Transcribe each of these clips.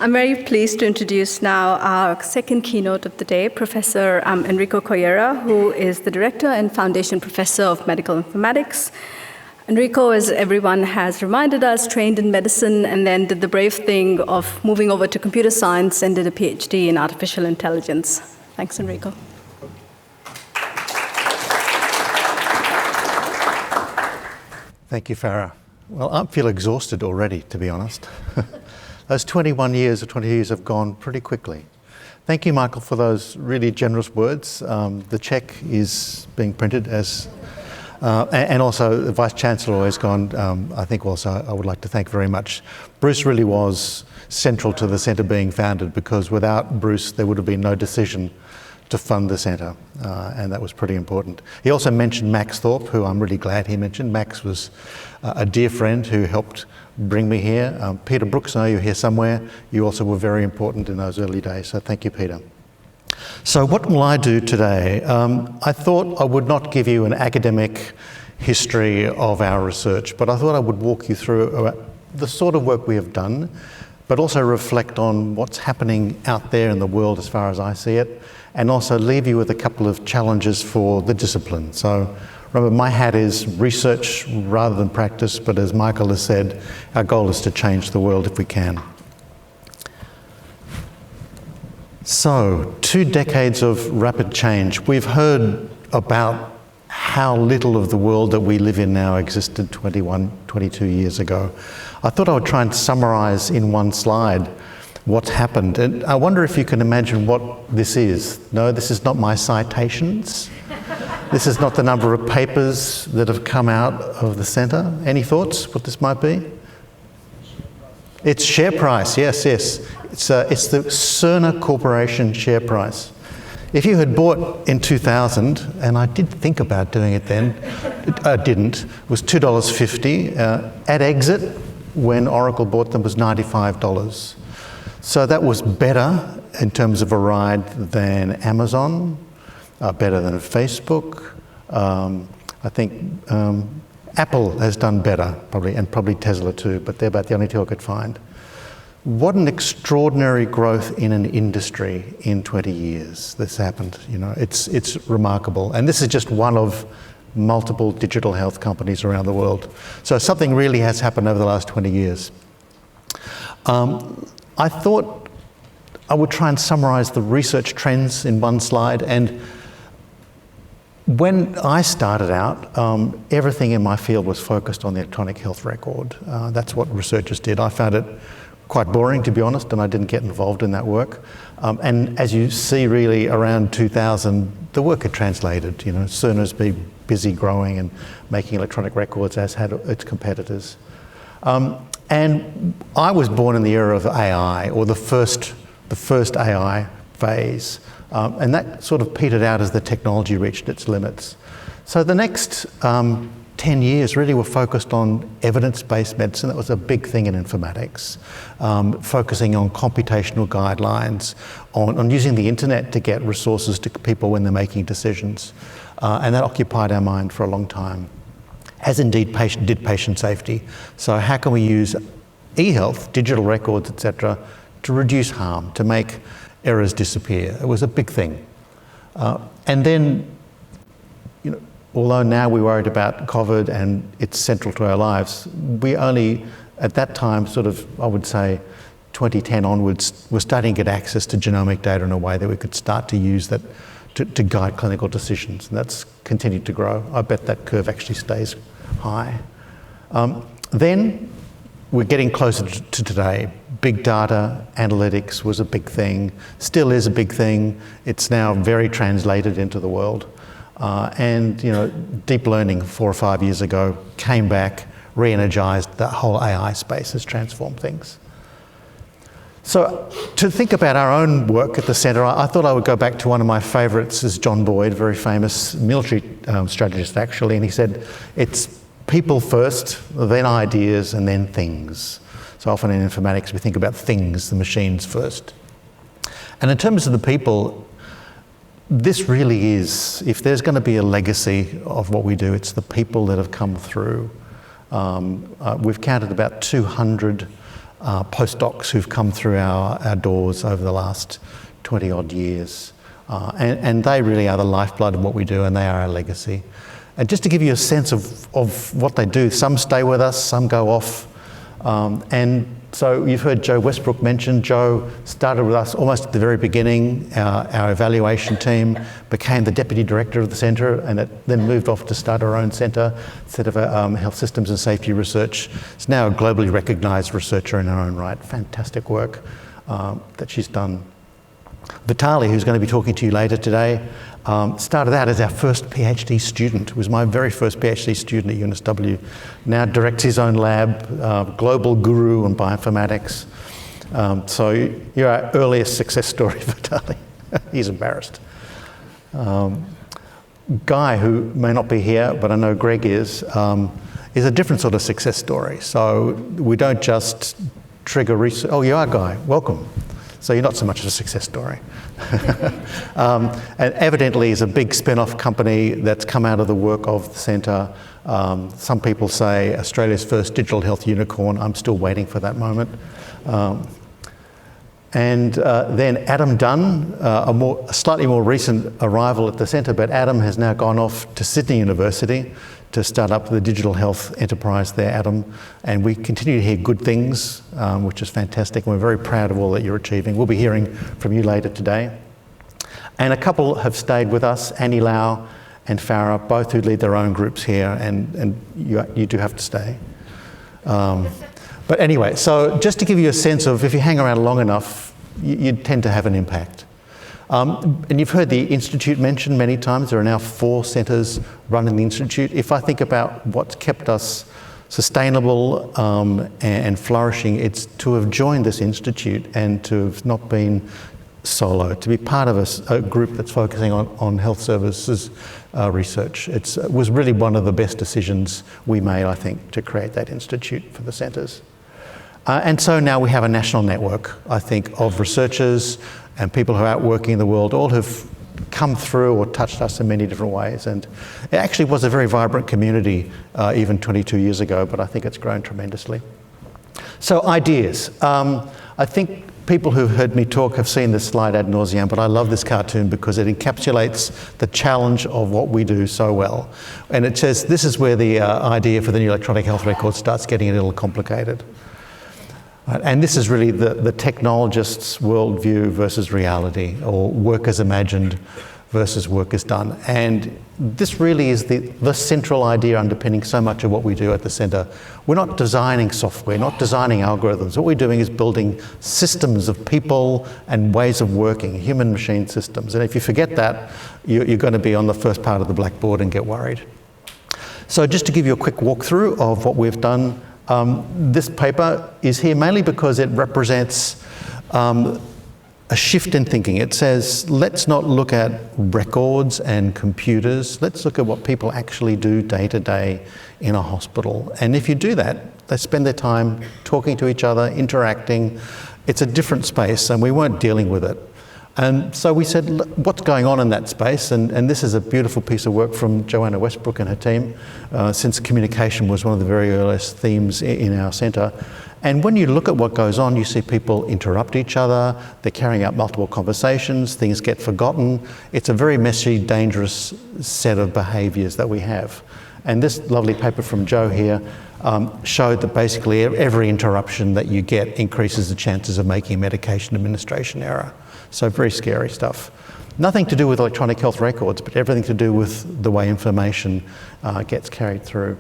I'm very pleased to introduce now our second keynote of the day, Professor Enrico Coiera, who is the Director and Foundation Professor of Medical Informatics. Enrico, as everyone has reminded us, trained in medicine and then did the brave thing of moving over to computer science and did a PhD in artificial intelligence. Thanks, Enrico. Thank you, Farah. Well, I feel exhausted already, to be honest. Those 21 years or 20 years have gone pretty quickly. Thank you, Michael, for those really generous words. The check is being printed as, and also the Vice-Chancellor has gone. I think also I would like to thank very much. Bruce really was central to the centre being founded, because without Bruce there would have been no decision to fund the centre, and that was pretty important. He also mentioned Max Thorpe, who I'm really glad he mentioned. Max was a dear friend who helped bring me here. Peter Brooks, I know you're here somewhere. You also were very important in those early days, so thank you, Peter. So what will I do today? I thought I would not give you an academic history of our research, but I thought I would walk you through the sort of work we have done, but also reflect on what's happening out there in the world as far as I see it, and also leave you with a couple of challenges for the discipline. So remember, my hat is research rather than practice, but as Michael has said, our goal is to change the world if we can. So, 2 decades of rapid change. We've heard about how little of the world that we live in now existed 21, 22 years ago. I thought I would try and summarise in one slide what's happened. And I wonder if you can imagine what this is. No, this is not my citations. This is not the number of papers that have come out of the centre. Any thoughts what this might be? It's share price, yes. It's the Cerner Corporation share price. If you had bought in 2000, and I did think about doing it then, I didn't, it was $2.50. At exit, when Oracle bought them, was $95. So that was better in terms of a ride than Amazon, better than Facebook. I think Apple has done better, probably, and probably Tesla too, but they're about the only two I could find. What an extraordinary growth in an industry in 20 years this happened. You know, it's remarkable. And this is just one of multiple digital health companies around the world. So something really has happened over the last 20 years. I thought I would try and summarise the research trends in one slide. And when I started out, everything in my field was focused on the electronic health record. That's what researchers did. I found it quite boring, to be honest, and I didn't get involved in that work. And as you see, really, around 2000, the work had translated. You know, Cerner's been busy growing and making electronic records, as had its competitors. And I was born in the era of AI, or the first AI phase. And that sort of petered out as the technology reached its limits. So the next 10 years really were focused on evidence-based medicine. That was a big thing in informatics, focusing on computational guidelines, on using the internet to get resources to people when they're making decisions. And that occupied our mind for a long time, as indeed did patient safety. So how can we use e-health, digital records, etc., to reduce harm, to make errors disappear? It was a big thing. And then, you know, although now we're worried about COVID and it's central to our lives, we only, at that time, sort of, I would say, 2010 onwards, we're starting to get access to genomic data in a way that we could start to use that to guide clinical decisions. And that's continued to grow. I bet that curve actually stays high. Then we're getting closer to today. Big data, analytics was a big thing, still is a big thing. It's now very translated into the world. And you know, deep learning 4 or 5 years ago came back, re-energized. The whole AI space has transformed things. So to think about our own work at the centre, I thought I would go back to one of my favourites, is John Boyd, very famous military strategist actually, and he said, it's people first, then ideas, and then things. So often in informatics we think about things, the machines first. And in terms of the people, this really is, if there's going to be a legacy of what we do, it's the people that have come through. We've counted about 200 postdocs who've come through our doors over the last 20 odd years. And they really are the lifeblood of what we do, and they are our legacy. And just to give you a sense of what they do, some stay with us, some go off. And so you've heard Joe Westbrook mentioned. Joe started with us almost at the very beginning. Our evaluation team became the deputy director of the centre, and it then moved off to start our own centre of health systems and safety research. It's now a globally recognised researcher in her own right. Fantastic work that she's done. Vitali, who's going to be talking to you later today, started out as our first PhD student. Was my very first PhD student at UNSW. Now directs his own lab, global guru in bioinformatics. So you're our earliest success story, Vitali. He's embarrassed. Guy, who may not be here, but I know Greg is a different sort of success story. So we don't just trigger research. Oh, you are Guy. Welcome. So you're not so much of a success story. And evidently is a big spin-off company that's come out of the work of the centre. Some people say Australia's first digital health unicorn. I'm still waiting for that moment. And then Adam Dunn, a slightly more recent arrival at the centre, but Adam has now gone off to Sydney University to start up the digital health enterprise there, Adam. And we continue to hear good things, which is fantastic. And we're very proud of all that you're achieving. We'll be hearing from you later today. And a couple have stayed with us, Annie Lau and Farah, both who lead their own groups here, and you do have to stay. But anyway, so just to give you a sense of, if you hang around long enough, you tend to have an impact. And you've heard the Institute mentioned many times. There are now 4 centres running the Institute. If I think about what's kept us sustainable and flourishing, it's to have joined this Institute and to have not been solo, to be part of a group that's focusing on health services research. It was really one of the best decisions we made, I think, to create that Institute for the centres. And so now we have a national network, I think, of researchers and people who are out working in the world, all who've come through or touched us in many different ways. And it actually was a very vibrant community even 22 years ago, but I think it's grown tremendously. So ideas. I think people who've heard me talk have seen this slide ad nauseam, but I love this cartoon because it encapsulates the challenge of what we do so well. And it says this is where the idea for the new electronic health record starts getting a little complicated. And this is really the technologist's worldview versus reality, or work as imagined versus work as done. And this really is the central idea underpinning so much of what we do at the centre. We're not designing software, not designing algorithms. What we're doing is building systems of people and ways of working, human-machine systems. And if you forget that, you're going to be on the first part of the blackboard and get worried. So just to give you a quick walkthrough of what we've done, this paper is here mainly because it represents a shift in thinking. It says, let's not look at records and computers. Let's look at what people actually do day to day in a hospital. And if you do that, they spend their time talking to each other, interacting. It's a different space, and we weren't dealing with it. And so we said, what's going on in that space? And this is a beautiful piece of work from Joanna Westbrook and her team, since communication was one of the very earliest themes in our centre. And when you look at what goes on, you see people interrupt each other, they're carrying out multiple conversations, things get forgotten. It's a very messy, dangerous set of behaviours that we have. And this lovely paper from Joe here showed that basically every interruption that you get increases the chances of making a medication administration error. So very scary stuff. Nothing to do with electronic health records, but everything to do with the way information gets carried through.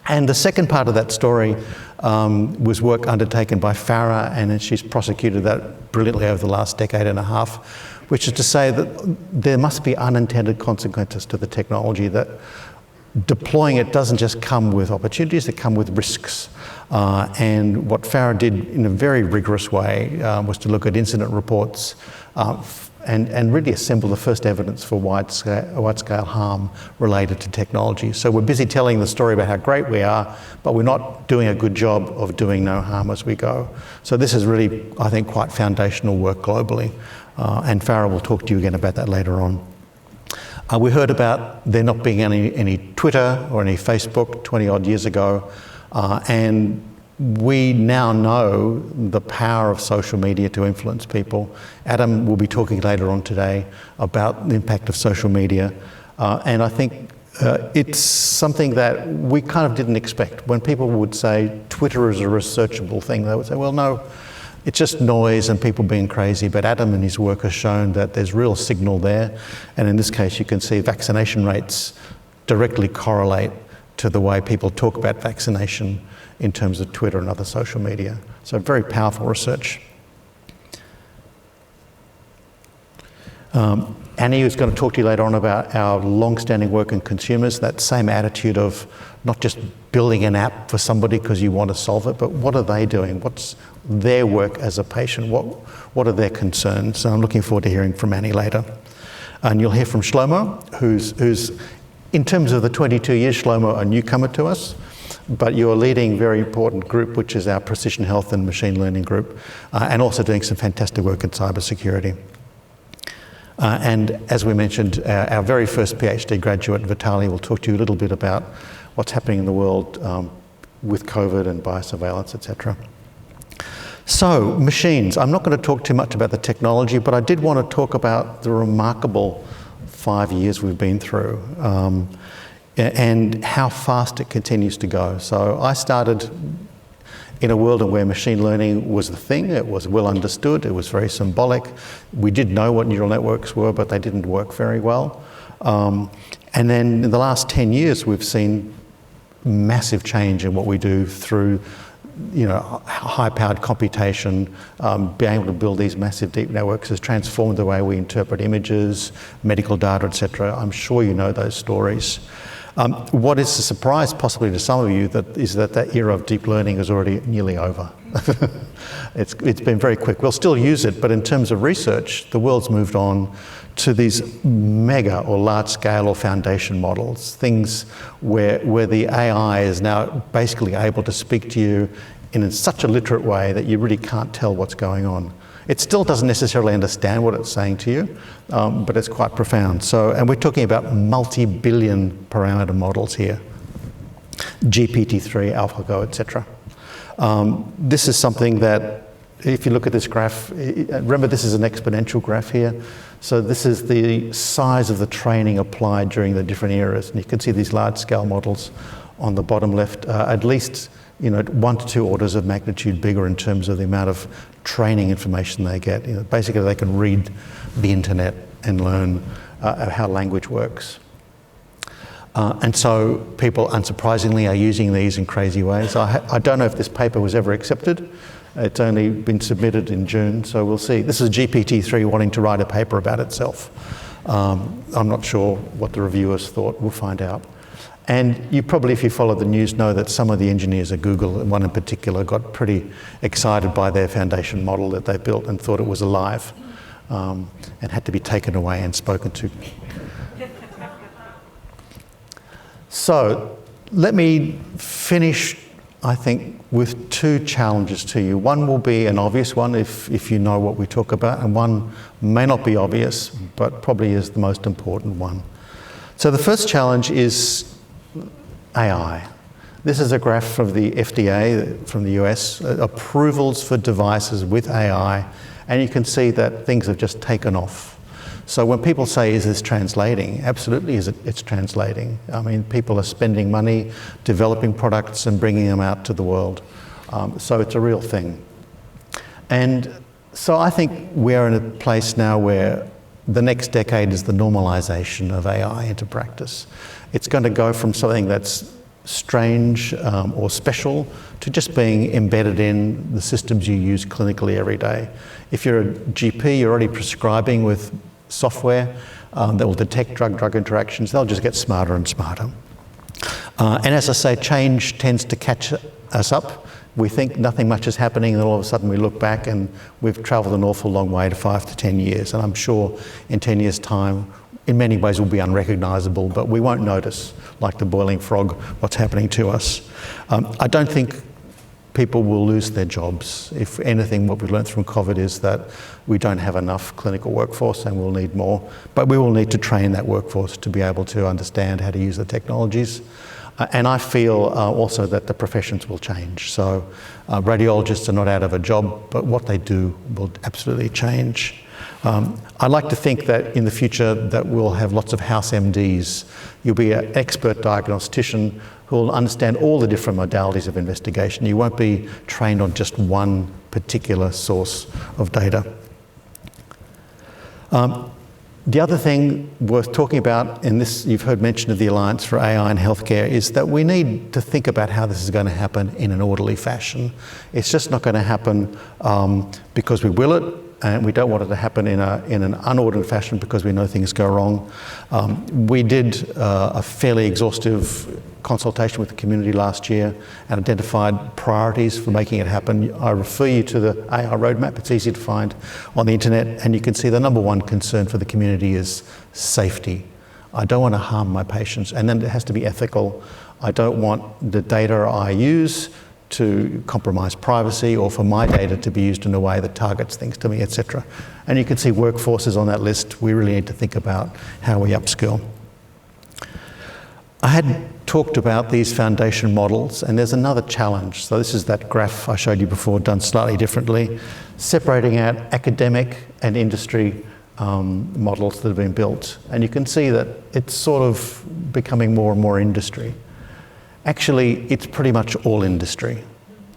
And the second part of that story was work undertaken by Farah, and she's prosecuted that brilliantly over the last decade and a half, which is to say that there must be unintended consequences to the technology, that deploying it doesn't just come with opportunities, they come with risks. And what Farah did in a very rigorous way was to look at incident reports and really assemble the first evidence for wide-scale harm related to technology. So we're busy telling the story about how great we are, but we're not doing a good job of doing no harm as we go. So this is really, I think, quite foundational work globally. And Farah will talk to you again about that later on. We heard about there not being any Twitter or any Facebook 20 odd years ago, and we now know the power of social media to influence people. Adam will be talking later on today about the impact of social media. And I think it's something that we kind of didn't expect. When people would say Twitter is a researchable thing, they would say, well, no, it's just noise and people being crazy. But Adam and his work has shown that there's real signal there. And in this case, you can see vaccination rates directly correlate to the way people talk about vaccination in terms of Twitter and other social media. So very powerful research. Annie is going to talk to you later on about our long-standing work in consumers, that same attitude of not just building an app for somebody because you want to solve it, but what are they doing? What's their work as a patient? What are their concerns? So I'm looking forward to hearing from Annie later. And you'll hear from Shlomo, who's in terms of the 22 years, Shlomo, a newcomer to us, but you're leading a very important group, which is our precision health and machine learning group, and also doing some fantastic work in cybersecurity. And as we mentioned, our very first PhD graduate, Vitaly, will talk to you a little bit about what's happening in the world with COVID and biosurveillance, etc. So, machines. I'm not going to talk too much about the technology, but I did want to talk about the remarkable 5 years we've been through and how fast it continues to go. So I started in a world where machine learning was the thing. It was well understood. It was very symbolic. We did know what neural networks were, but they didn't work very well. And then in the last 10 years, we've seen massive change in what we do through high-powered computation. Being able to build these massive deep networks has transformed the way we interpret images, medical data, etc. I'm sure you know those stories. What is a surprise possibly to some of you is that era of deep learning is already nearly over. It's been very quick. We'll still use it, but in terms of research, the world's moved on to these mega or large-scale or foundation models, things where the AI is now basically able to speak to you in such a literate way that you really can't tell what's going on. It still doesn't necessarily understand what it's saying to you, but it's quite profound. And we're talking about multi-billion parameter models here, GPT-3, AlphaGo, etc. This is something that, if you look at this graph, remember this is an exponential graph here. So this is the size of the training applied during the different eras. And you can see these large-scale models on the bottom left, at least 1 to 2 orders of magnitude bigger in terms of the amount of training information they get. Basically, they can read the internet and learn how language works. And so people, unsurprisingly, are using these in crazy ways. I don't know if this paper was ever accepted. It's only been submitted in June, so we'll see. This is GPT-3 wanting to write a paper about itself. I'm not sure what the reviewers thought. We'll find out. And you probably, if you follow the news, know that some of the engineers at Google, one in particular, got pretty excited by their foundation model that they built and thought it was alive, and had to be taken away and spoken to. So let me finish, I think, with 2 challenges to you. One will be an obvious one if you know what we talk about, and one may not be obvious, but probably is the most important one. So the first challenge is AI. This is a graph from the FDA, from the US, approvals for devices with AI, and you can see that things have just taken off. So when people say, is this translating? Absolutely, it's translating. I mean, people are spending money developing products and bringing them out to the world. So it's a real thing. And so I think we're in a place now where the next decade is the normalization of AI into practice. It's going to go from something that's strange or special to just being embedded in the systems you use clinically every day. If you're a GP, you're already prescribing with software that will detect drug-drug interactions. They'll just get smarter and smarter. And as I say, change tends to catch us up. We think nothing much is happening, and then all of a sudden we look back and we've travelled an awful long way to 5 to 10 years. And I'm sure in 10 years' time, in many ways will be unrecognisable, but we won't notice, like the boiling frog, what's happening to us. I don't think people will lose their jobs. If anything, what we've learned from COVID is that we don't have enough clinical workforce and we'll need more. But we will need to train that workforce to be able to understand how to use the technologies. And I feel also that the professions will change. So radiologists are not out of a job, but what they do will absolutely change. I like to think that in the future that we'll have lots of house MDs. You'll be an expert diagnostician who will understand all the different modalities of investigation. You won't be trained on just one particular source of data. The other thing worth talking about, and this you've heard mention of the Alliance for AI in Healthcare, is that we need to think about how this is going to happen in an orderly fashion. It's just not going to happen because we will it, and we don't want it to happen in an unordered fashion because we know things go wrong. We did a fairly exhaustive consultation with the community last year and identified priorities for making it happen. I refer you to the AI roadmap. It's easy to find on the internet, and you can see the number one concern for the community is safety. I don't want to harm my patients, and then it has to be ethical. I don't want the data I use to compromise privacy or for my data to be used in a way that targets things to me, etc. And you can see workforces on that list. We really need to think about how we upskill. I had talked about these foundation models, and there's another challenge. So this is that graph I showed you before, done slightly differently, separating out academic and industry models that have been built. And you can see that it's sort of becoming more and more industry. Actually, it's pretty much all industry.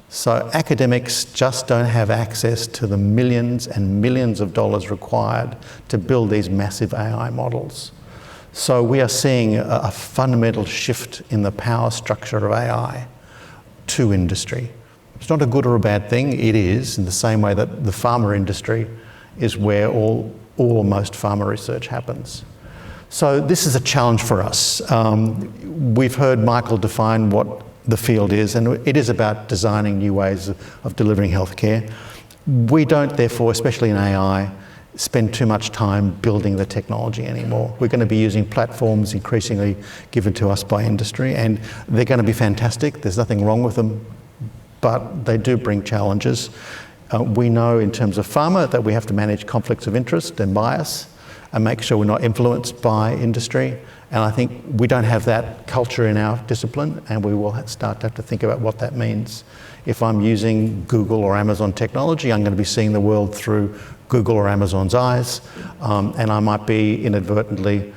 So academics just don't have access to the millions and millions of dollars required to build these massive AI models. So we are seeing a fundamental shift in the power structure of AI to industry. It's not a good or a bad thing. It is, in the same way that the pharma industry is where all or most pharma research happens. So this is a challenge for us. We've heard Michael define what the field is, and it is about designing new ways of delivering healthcare. We don't, therefore, especially in AI, spend too much time building the technology anymore. We're going to be using platforms increasingly given to us by industry, and they're going to be fantastic. There's nothing wrong with them, but they do bring challenges. We know in terms of pharma that we have to manage conflicts of interest and bias and make sure we're not influenced by industry. And I think we don't have that culture in our discipline, and we will start to have to think about what that means. If I'm using Google or Amazon technology, I'm going to be seeing the world through Google or Amazon's eyes, and I might be inadvertently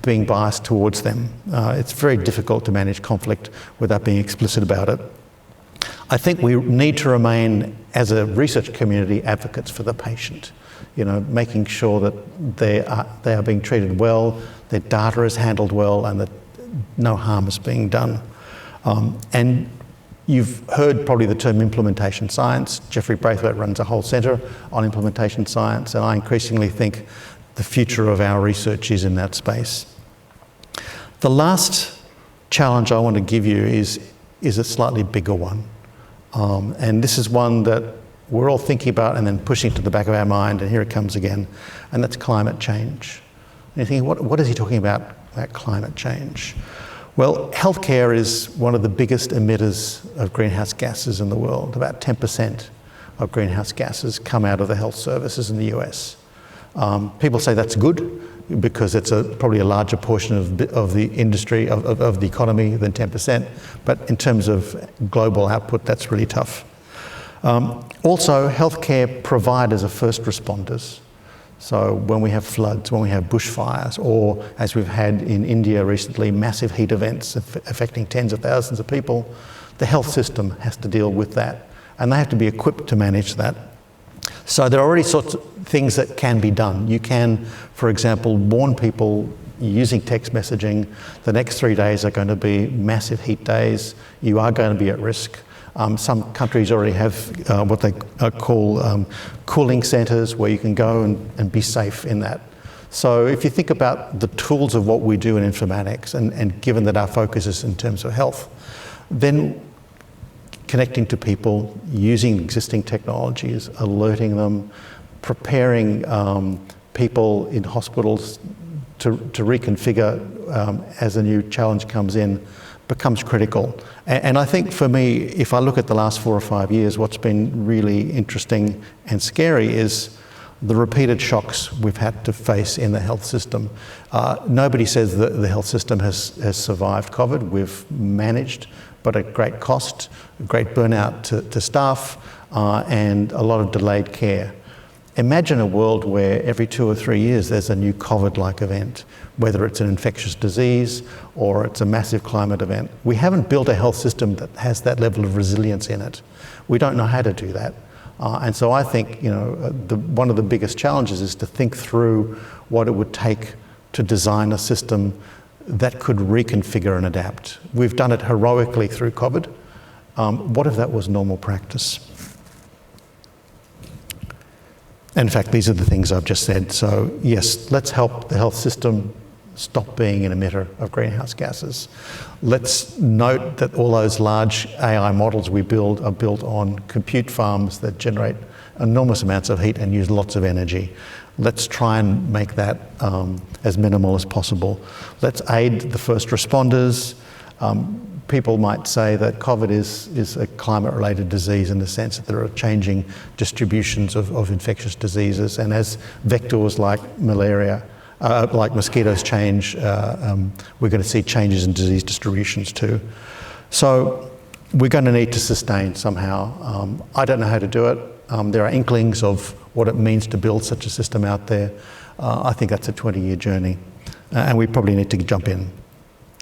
being biased towards them. It's very difficult to manage conflict without being explicit about it. I think we need to remain, as a research community, advocates for the patient. You know, making sure that they are being treated well, their data is handled well, and that no harm is being done. And you've heard probably the term implementation science. Jeffrey Braithwaite runs a whole centre on implementation science, and I increasingly think the future of our research is in that space. The last challenge I want to give you is a slightly bigger one. And this is one that we're all thinking about and then pushing to the back of our mind, and here it comes again, and that's climate change. And you're thinking, what is he talking about climate change? Well, healthcare is one of the biggest emitters of greenhouse gases in the world. About 10% of greenhouse gases come out of the health services in the US. People say that's good because it's probably a larger portion of the industry, of the economy than 10%, but in terms of global output, that's really tough. Also, healthcare providers are first responders. So when we have floods, when we have bushfires, or as we've had in India recently, massive heat events affecting tens of thousands of people, the health system has to deal with that, and they have to be equipped to manage that. So there are already sorts of things that can be done. You can, for example, warn people using text messaging, the next 3 days are going to be massive heat days, you are going to be at risk. Some countries already have what they call cooling centres where you can go and be safe in that. So if you think about the tools of what we do in informatics, and given that our focus is in terms of health, then connecting to people, using existing technologies, alerting them, preparing people in hospitals to reconfigure as a new challenge comes in, becomes critical. And I think for me, if I look at the last 4 or 5 years, what's been really interesting and scary is the repeated shocks we've had to face in the health system. Nobody says that the health system has survived COVID. We've managed, but at great cost, great burnout to staff, and a lot of delayed care. Imagine a world where every 2 or 3 years there's a new COVID-like event, whether it's an infectious disease or it's a massive climate event. We haven't built a health system that has that level of resilience in it. We don't know how to do that. And so I think, one of the biggest challenges is to think through what it would take to design a system that could reconfigure and adapt. We've done it heroically through COVID. What if that was normal practice? In fact, these are the things I've just said. So yes, let's help the health system stop being an emitter of greenhouse gases. Let's note that all those large AI models we build are built on compute farms that generate enormous amounts of heat and use lots of energy. Let's try and make that as minimal as possible. Let's aid the first responders. People might say that COVID is a climate-related disease in the sense that there are changing distributions of infectious diseases, and as vectors like malaria, like mosquitoes change, we're going to see changes in disease distributions too. So we're going to need to sustain somehow. I don't know how to do it. There are inklings of what it means to build such a system out there. I think that's a 20-year journey, and we probably need to jump in.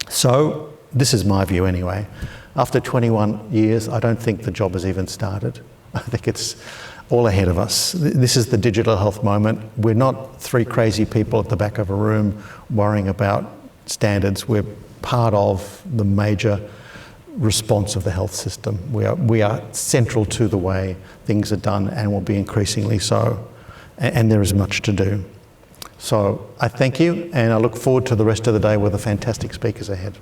So this is my view anyway. After 21 years, I don't think the job has even started. I think it's all ahead of us. This is the digital health moment. We're not 3 crazy people at the back of a room worrying about standards. We're part of the major response of the health system. We are central to the way things are done, and will be increasingly so. And there is much to do. So I thank you, and I look forward to the rest of the day with the fantastic speakers ahead.